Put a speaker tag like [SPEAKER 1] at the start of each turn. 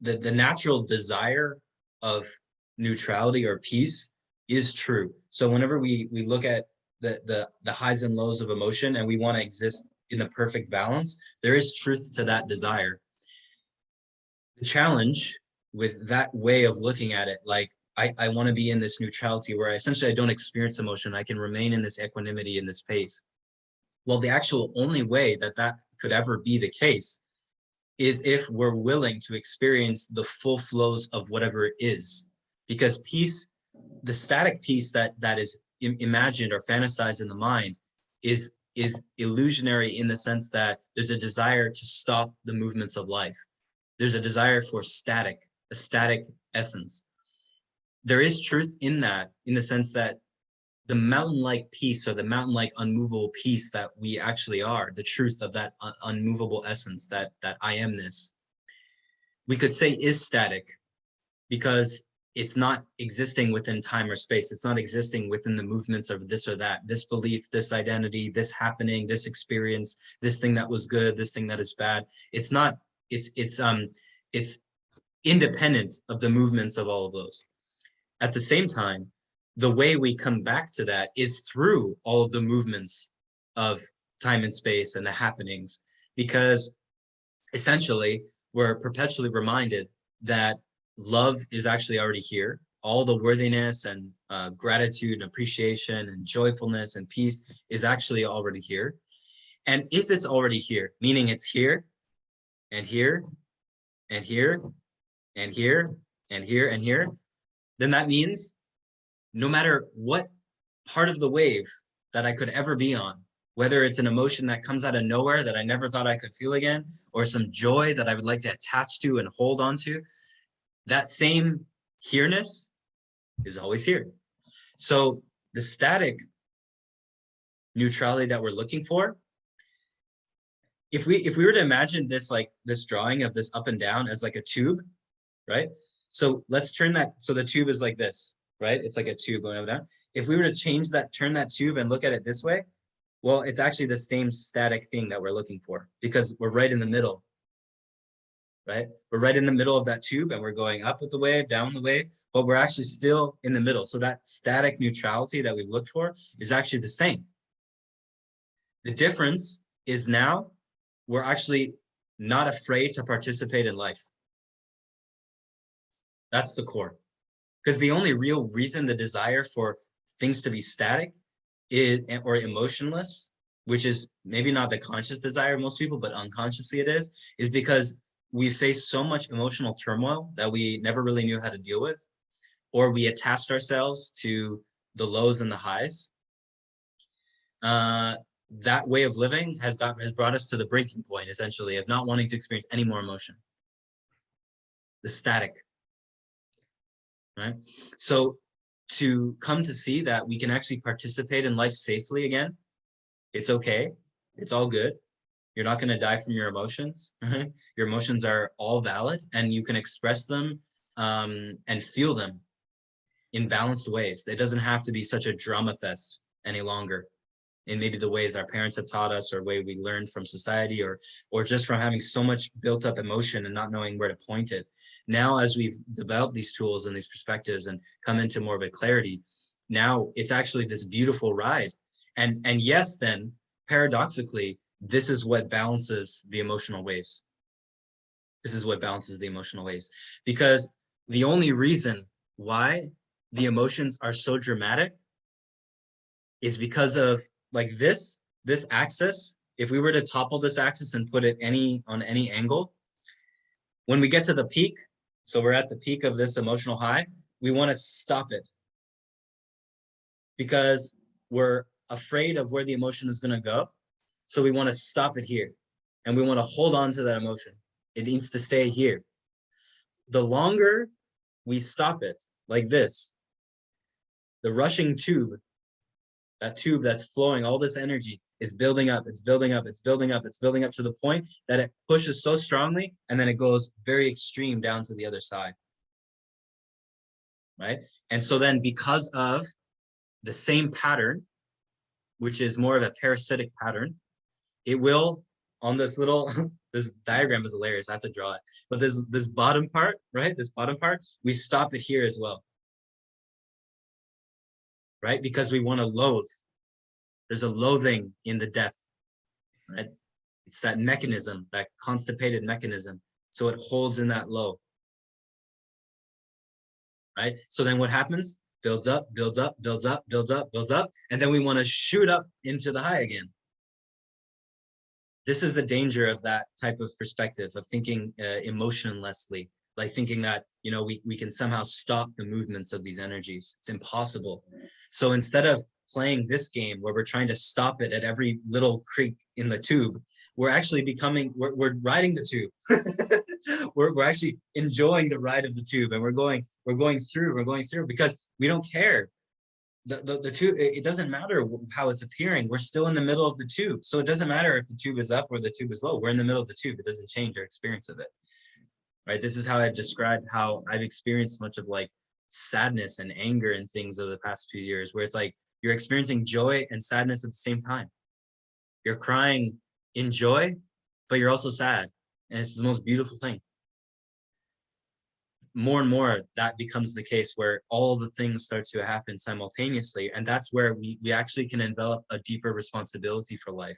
[SPEAKER 1] the natural desire of neutrality or peace is true. So whenever we look at the highs and lows of emotion and we want to exist in the perfect balance, there is truth to that desire. The challenge with that way of looking at it, like I want to be in this neutrality where I don't experience emotion. I can remain in this equanimity, in this space. Well, the actual only way that that could ever be the case is if we're willing to experience the full flows of whatever it is. Because peace, the static peace that is imagined or fantasized in the mind is illusionary in the sense that there's a desire to stop the movements of life. There's a desire for a static essence. There is truth in that, in the sense that the mountain-like peace, or the mountain-like unmovable peace that we actually are, the truth of that unmovable essence, that I amness, we could say is static, because it's not existing within time or space. It's not existing within the movements of this or that, this belief, this identity, this happening, this experience, this thing that was good, this thing that is bad. It's not, it's independent of the movements of all of those. At the same time, the way we come back to that is through all of the movements of time and space and the happenings, because essentially we're perpetually reminded that love is actually already here. All the worthiness and gratitude and appreciation and joyfulness and peace is actually already here. And if it's already here, meaning it's here and here and here and here and here and here, then that means no matter what part of the wave that I could ever be on, whether it's an emotion that comes out of nowhere that I never thought I could feel again, or some joy that I would like to attach to and hold on to, that same here-ness is always here. So the static neutrality that we're looking for, if we were to imagine this, like this drawing of this up and down as like a tube, right? So let's turn that, so the tube is like this, right? It's like a tube going up and down. If we were to change that, turn that tube and look at it this way, well, it's actually the same static thing that we're looking for, because we're right in the middle, right? We're right in the middle of that tube, and we're going up with the wave, down the wave, but we're actually still in the middle. So that static neutrality that we've looked for is actually the same. The difference is now we're actually not afraid to participate in life. That's the core. Because the only real reason, the desire for things to be static is, or emotionless, which is maybe not the conscious desire of most people, but unconsciously it is because we face so much emotional turmoil that we never really knew how to deal with, or we attached ourselves to the lows and the highs. That way of living has brought us to the breaking point, essentially, of not wanting to experience any more emotion. The static. Right? So to come to see that we can actually participate in life safely again, it's okay. It's all good. You're not going to die from your emotions. Right? Your emotions are all valid, and you can express them and feel them in balanced ways. It doesn't have to be such a drama fest any longer, in maybe the ways our parents have taught us, or way we learned from society, or just from having so much built up emotion and not knowing where to point it. Now, as we've developed these tools and these perspectives and come into more of a clarity, now it's actually this beautiful ride. And yes, then paradoxically, this is what balances the emotional waves. This is what balances the emotional waves, because the only reason why the emotions are so dramatic is because of, like, this axis. If we were to topple this axis and put it on any angle, when we get to the peak, so we're at the peak of this emotional high, we want to stop it because we're afraid of where the emotion is going to go. So we want to stop it here, and we want to hold on to that emotion. It needs to stay here. The longer we stop it, like this, the rushing tube, that tube that's flowing, all this energy is building up, it's building up, it's building up, it's building up to the point that it pushes so strongly, and then it goes very extreme down to the other side, right? And so then, because of the same pattern, which is more of a parasitic pattern, it will, on this little This diagram is hilarious. I have to draw it. But this bottom part, right? This bottom part, we stop it here as well, right? Because we want to loathe. There's a loathing in the death, right? It's that mechanism, that constipated mechanism. So it holds in that low, right? So then what happens? Builds up, builds up, builds up, builds up, builds up. And then we want to shoot up into the high again. This is the danger of that type of perspective, of thinking emotionlessly, like thinking that, we can somehow stop the movements of these energies. It's impossible. So instead of playing this game where we're trying to stop it at every little creak in the tube, we're actually we're riding the tube. we're actually enjoying the ride of the tube, and we're going through because we don't care. The tube, it doesn't matter how it's appearing. We're still in the middle of the tube. So it doesn't matter if the tube is up or the tube is low. We're in the middle of the tube. It doesn't change our experience of it, right? This is how I've described how I've experienced much of like sadness and anger and things over the past few years, where it's like you're experiencing joy and sadness at the same time. You're crying in joy, but you're also sad. And it's the most beautiful thing. More and more that becomes the case, where all the things start to happen simultaneously, and that's where we actually can envelop a deeper responsibility for life,